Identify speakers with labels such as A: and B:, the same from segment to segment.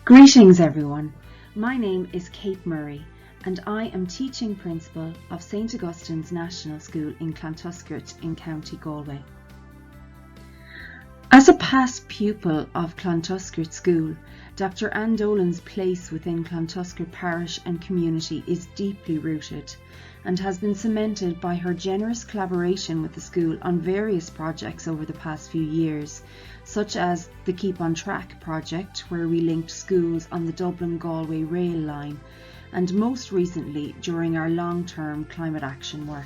A: Greetings everyone, my name is Kate Murray and I am teaching principal of St Augustine's National School in Clontuskert in County Galway. As a past pupil of Clontuskert School, Dr. Anne Dolan's place within Clontuskert parish and community is deeply rooted and has been cemented by her generous collaboration with the school on various projects over the past few years, such as the Keep on Track project, where we linked schools on the Dublin-Galway rail line, and most recently during our long-term climate action work.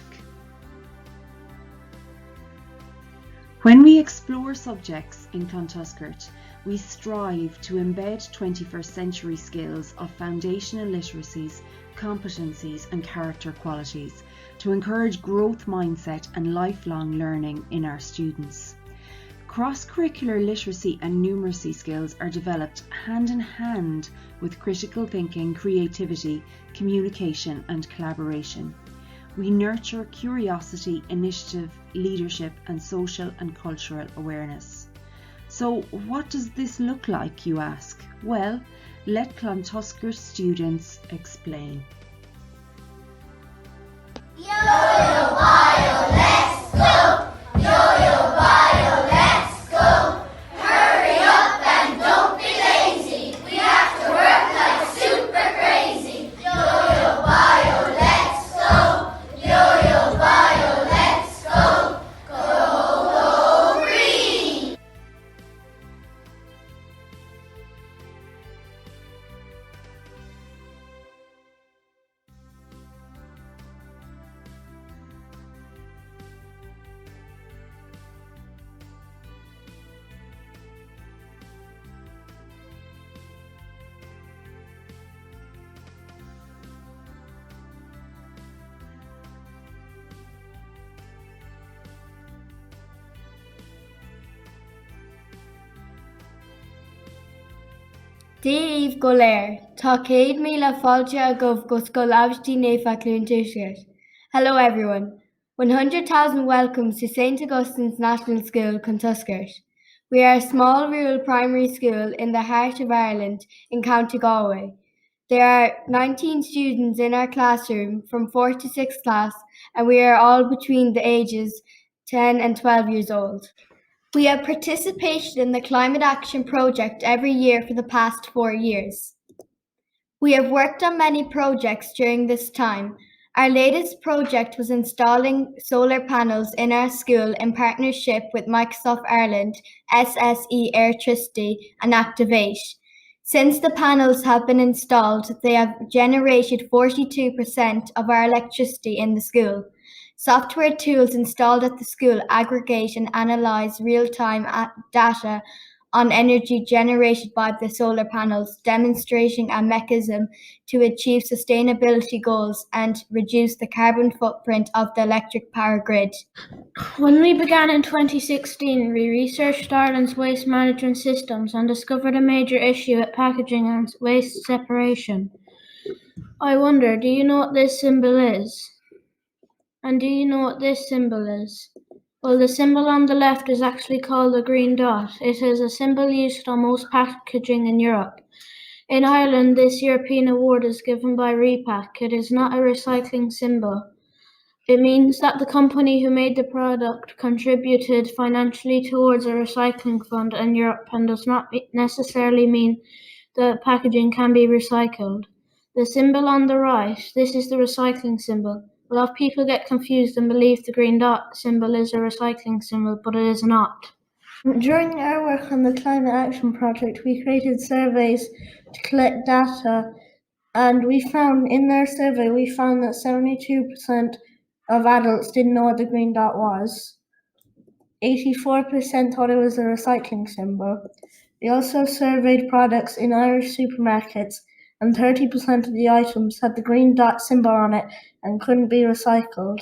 A: When we explore subjects in Clontuskert, we strive to embed 21st century skills of foundational literacies, competencies and character qualities to encourage growth mindset and lifelong learning in our students. Cross-curricular literacy and numeracy skills are developed hand in hand with critical thinking, creativity, communication and collaboration. We nurture curiosity, initiative, leadership and social and cultural awareness. So what does this look like, you ask? Well, let Clontuskert students explain.
B: Yo-yo bio, let's go! Yo-yo bio, let's go! Hurry up and don't be lazy. We have to work like super crazy. Yo-yo bio, let's go! Yo-yo bio, let's go! Go, go, green!
C: Díobh go léir, tá 100 míle fáilte agóibh go scoil Augustine éfa Clontuskert. Hello everyone. 100,000 welcomes to St Augustine's National School, Clontuskert. We are a small rural primary school in the heart of Ireland in County Galway. There are 19 students in our classroom from 4th to 6th class and we are all between the ages 10 and 12 years old. We have participated in the Climate Action Project every year for the past 4 years. We have worked on many projects during this time. Our latest project was installing solar panels in our school in partnership with Microsoft Ireland, SSE Electricity and Activate. Since the panels have been installed, they have generated 42% of our electricity in the school. Software tools installed at the school aggregate and analyze real-time data on energy generated by the solar panels, demonstrating a mechanism to achieve sustainability goals and reduce the carbon footprint of the electric power grid.
D: When we began in 2016, we researched Ireland's waste management systems and discovered a major issue at packaging and waste separation. I wonder, do you know what this symbol is? And do you know what this symbol is? Well, the symbol on the left is actually called a green dot. It is a symbol used on most packaging in Europe. In Ireland, this European award is given by Repack. It is not a recycling symbol. It means that the company who made the product contributed financially towards a recycling fund in Europe and does not necessarily mean the packaging can be recycled. The symbol on the right, this is the recycling symbol. A lot of people get confused and believe the green dot symbol is a recycling symbol, but it is not. During our work on the Climate Action Project, we created surveys to collect data, and in their survey, we found that 72% of adults didn't know what the green dot was. 84% thought it was a recycling symbol. We also surveyed products in Irish supermarkets, and 30% of the items had the green dot symbol on it and couldn't be recycled.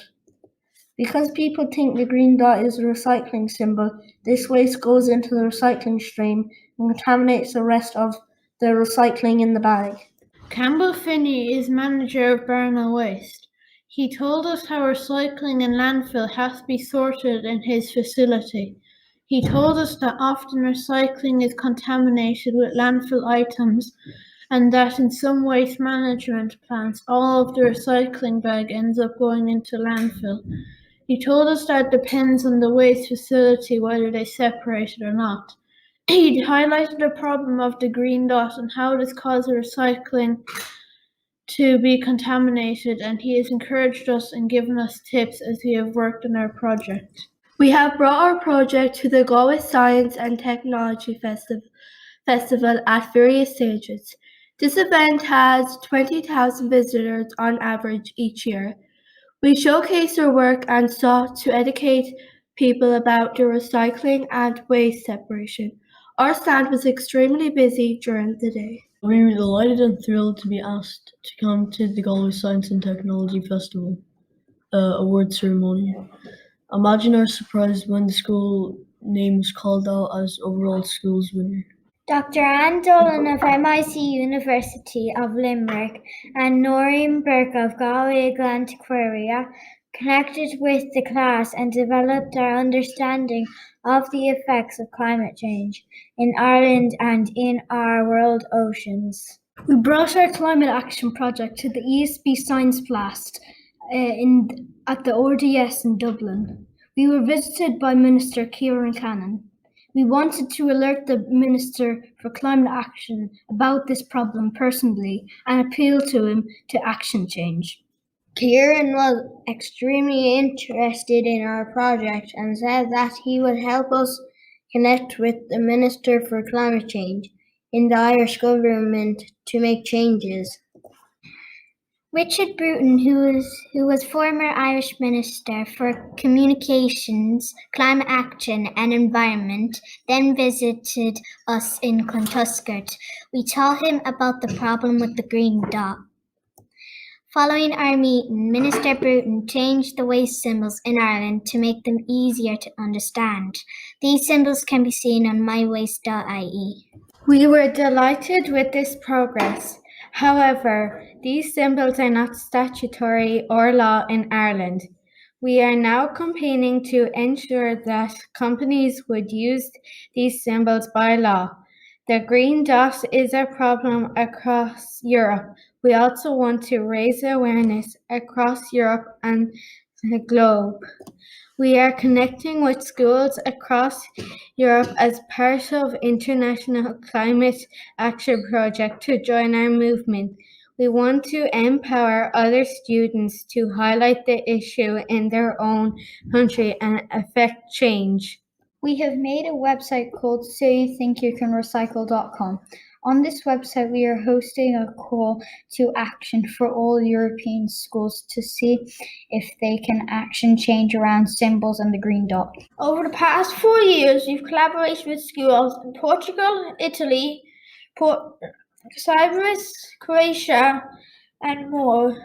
D: Because people think the green dot is a recycling symbol, this waste goes into the recycling stream and contaminates the rest of the recycling in the bag. Campbell Finney is manager of Barna Waste. He told us how recycling and landfill have to be sorted in his facility. He told us that often recycling is contaminated with landfill items and that in some waste management plants, all of the recycling bag ends up going into landfill. He told us that it depends on the waste facility whether they separate it or not. He highlighted the problem of the green dot and how this causes recycling to be contaminated, and he has encouraged us and given us tips as we have worked on our project.
C: We have brought our project to the Galway Science and Technology Festival at various stages. This event has 20,000 visitors on average each year. We showcased our work and sought to educate people about the recycling and waste separation. Our stand was extremely busy during the day.
E: We were delighted and thrilled to be asked to come to the Galway Science and Technology Festival award ceremony. Imagine our surprise when the school name was called out as overall schools winner.
F: Dr. Anne Dolan of MIC University of Limerick and Noreen Burke of Galway Clontuskert connected with the class and developed our understanding of the effects of climate change in Ireland and in our world oceans.
G: We brought our climate action project to the ESB Science Blast at the RDS in Dublin. We were visited by Minister Kieran Cannon. We wanted to alert the Minister for Climate Action about this problem personally and appeal to him to action change.
F: Kieran was extremely interested in our project and said that he would help us connect with the Minister for Climate Change in the Irish government to make changes.
H: Richard Bruton, who was former Irish Minister for Communications, Climate Action and Environment, then visited us in Clontuskert. We told him about the problem with the green dot. Following our meeting, Minister Bruton changed the waste symbols in Ireland to make them easier to understand. These symbols can be seen on mywaste.ie.
C: We were delighted with this progress. However, these symbols are not statutory or law in Ireland. We are now campaigning to ensure that companies would use these symbols by law. The green dot is a problem across Europe. We also want to raise awareness across Europe and the globe. We are connecting with schools across Europe as part of International Climate Action Project to join our movement. We want to empower other students to highlight the issue in their own country and affect change.
G: We have made a website called SoYouThinkYouCanRecycle.com. On this website, we are hosting a call to action for all European schools to see if they can action change around symbols and the green dot.
D: Over the past 4 years, we've collaborated with schools in Portugal, Italy, Cyprus, Croatia, and more.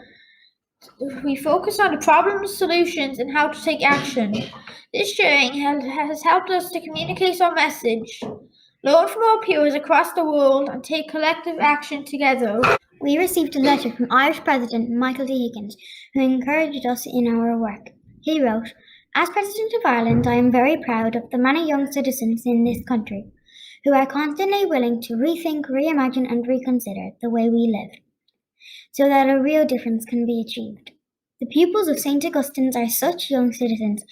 D: We focus on the problems, solutions, and how to take action. This sharing has helped us to communicate our message, learn from our peers across the world, and take collective action together.
H: We received a letter from Irish President Michael D. Higgins, who encouraged us in our work. He wrote, "As President of Ireland, I am very proud of the many young citizens in this country who are constantly willing to rethink, reimagine, and reconsider the way we live, so that a real difference can be achieved. The pupils of St. Augustine's are such young citizens,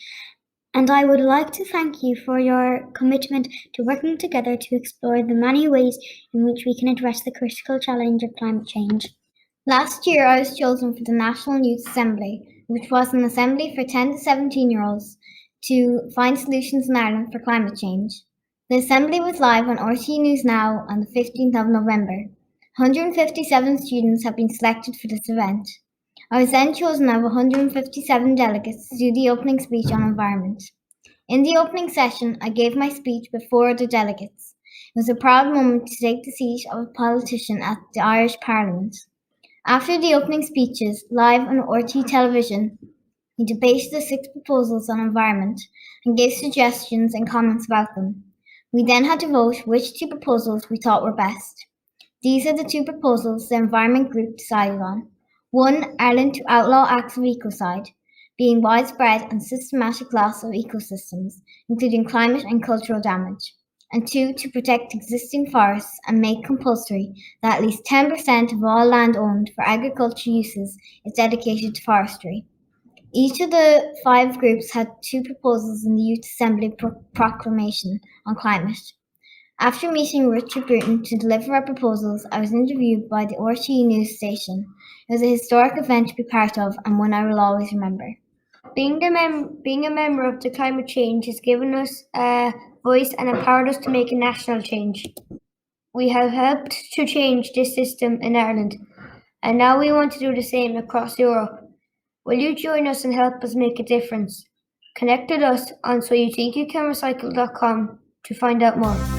H: and I would like to thank you for your commitment to working together to explore the many ways in which we can address the critical challenge of climate change." Last year, I was chosen for the National Youth Assembly, which was an assembly for 10 to 17-year-olds to find solutions in Ireland for climate change. The assembly was live on RTÉ News Now on the 15th of November. 157 students have been selected for this event. I was then chosen out of 157 delegates to do the opening speech on environment. In the opening session, I gave my speech before the delegates. It was a proud moment to take the seat of a politician at the Irish Parliament. After the opening speeches, live on RTÉ television, we debated the 6 proposals on environment and gave suggestions and comments about them. We then had to vote which 2 proposals we thought were best. These are the 2 proposals the Environment Group decided on. 1, Ireland to outlaw acts of ecocide. being widespread and systematic loss of ecosystems, including climate and cultural damage. And 2, to protect existing forests and make compulsory that at least 10% of all land owned for agricultural uses is dedicated to forestry. Each of the 5 groups had 2 proposals in the Youth Assembly proclamation on climate. After meeting Richard Bruton to deliver our proposals, I was interviewed by the RTE news station. It was a historic event to be part of and one I will always remember.
G: Being a member of the climate change has given us a voice and empowered us to make a national change. We have helped to change this system in Ireland, and now we want to do the same across Europe. Will you join us and help us make a difference? Connect with us on soyouthinkyoucanrecycle.com to find out more.